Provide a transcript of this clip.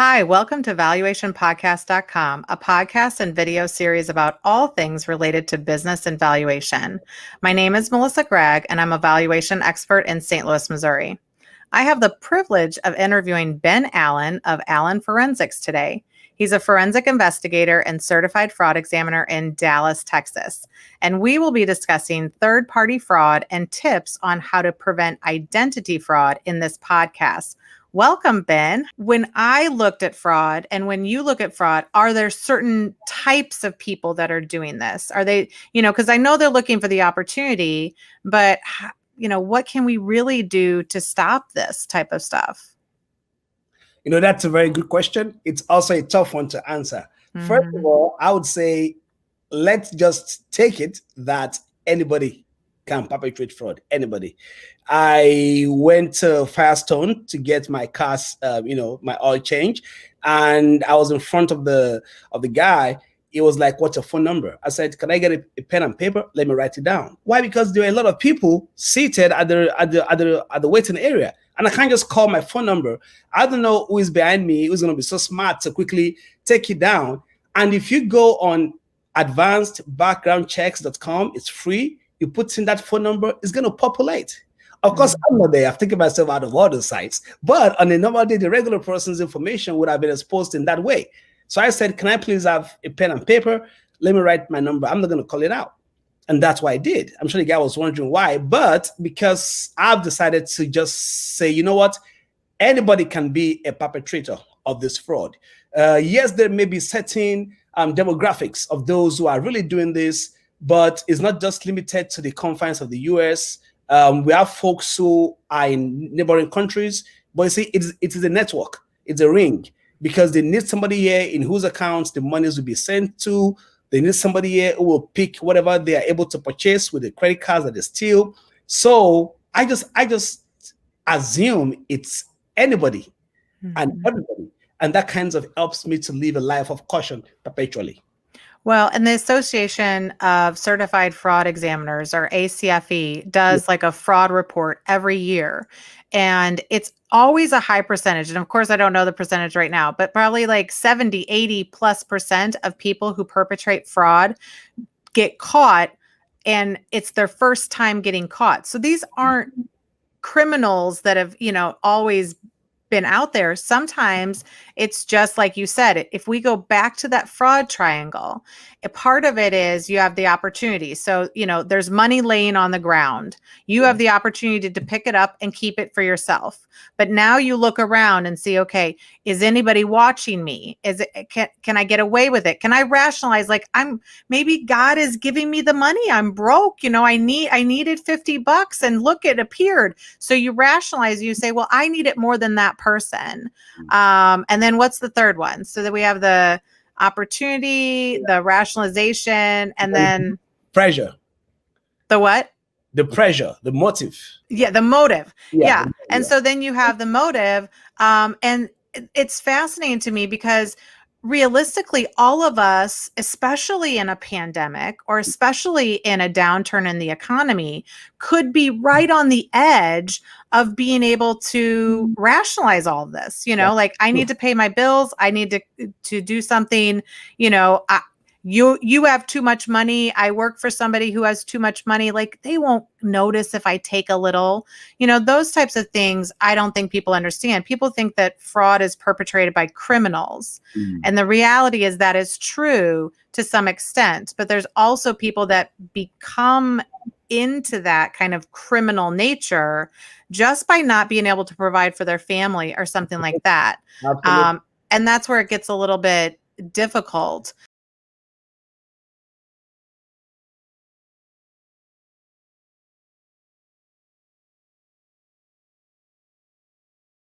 Hi, welcome to valuationpodcast.com, a podcast and video series about all things related to business and valuation. My name is Melissa Gregg, and I'm a valuation expert in St. Louis, Missouri. I have the privilege of interviewing Ben Allen of Allen Forensics today. He's a forensic investigator and certified fraud examiner in Dallas, Texas. And we will be discussing third-party fraud and tips on how to prevent identity fraud in this podcast. Welcome, Ben. When I looked at fraud and when you look at fraud, are there certain types of people that are doing this? Are they, because I know they're looking for the opportunity, but, what can we really do to stop this type of stuff? That's a very good question. It's also a tough one to answer. First of all, I would say, let's just take it that anybody can perpetrate fraud. Anybody. I went to Firestone to get my car's, my oil change, and I was in front of the guy. It was like, "What's your phone number?" I said, "Can I get a pen and paper? Let me write it down." Why? Because there are a lot of people seated at the waiting area, and I can't just call my phone number. I don't know who is behind me, who's going to be so smart to quickly take it down. And if you go on advancedbackgroundchecks.com, it's free. You put in that phone number, it's going to populate. Of course, I'm not there. I've taken myself out of all the sites. But on a normal day, the regular person's information would have been exposed in that way. So I said, "Can I please have a pen and paper? Let me write my number. I'm not going to call it out." And that's what I did. I'm sure the guy was wondering why. But because I've decided to just say, you know what? Anybody can be a perpetrator of this fraud. Yes, there may be certain demographics of those who are really doing this, but it's not just limited to the confines of the US. We have folks who are in neighboring countries, but you see, it is a network. It's a ring, because they need somebody here in whose accounts the monies will be sent to. They need somebody here who will pick whatever they are able to purchase with the credit cards that they steal. So I just assume it's anybody and everybody. And that kind of helps me to live a life of caution perpetually. Well, and the Association of Certified Fraud Examiners, or ACFE, does like a fraud report every year. And it's always a high percentage. And of course, I don't know the percentage right now, but probably like 70, 80+% of people who perpetrate fraud get caught, and it's their first time getting caught. So these aren't criminals that have, always been out there. Sometimes it's just like you said, if we go back to that fraud triangle, a part of it is you have the opportunity. So, there's money laying on the ground. You have the opportunity to pick it up and keep it for yourself. But now you look around and see, okay, is anybody watching me? Is it, can I get away with it? Can I rationalize, like, maybe God is giving me the money. I'm broke. I needed $50 and look, it appeared. So you rationalize, you say, well, I need it more than that person. And then what's the third one? So that we have the opportunity, the rationalization, and then pressure. The what? The pressure, the motive. Yeah, the motive. Yeah. And so then you have the motive. And it's fascinating to me because realistically, all of us, especially in a pandemic or especially in a downturn in the economy, could be right on the edge of being able to rationalize all of this. Like, I need to pay my bills. I need to do something, you have too much money. I work for somebody who has too much money. Like, they won't notice if I take a little, those types of things. I don't think people understand. People think that fraud is perpetrated by criminals. And the reality is that is true to some extent, but there's also people that become into that kind of criminal nature just by not being able to provide for their family or something like that. And that's where it gets a little bit difficult.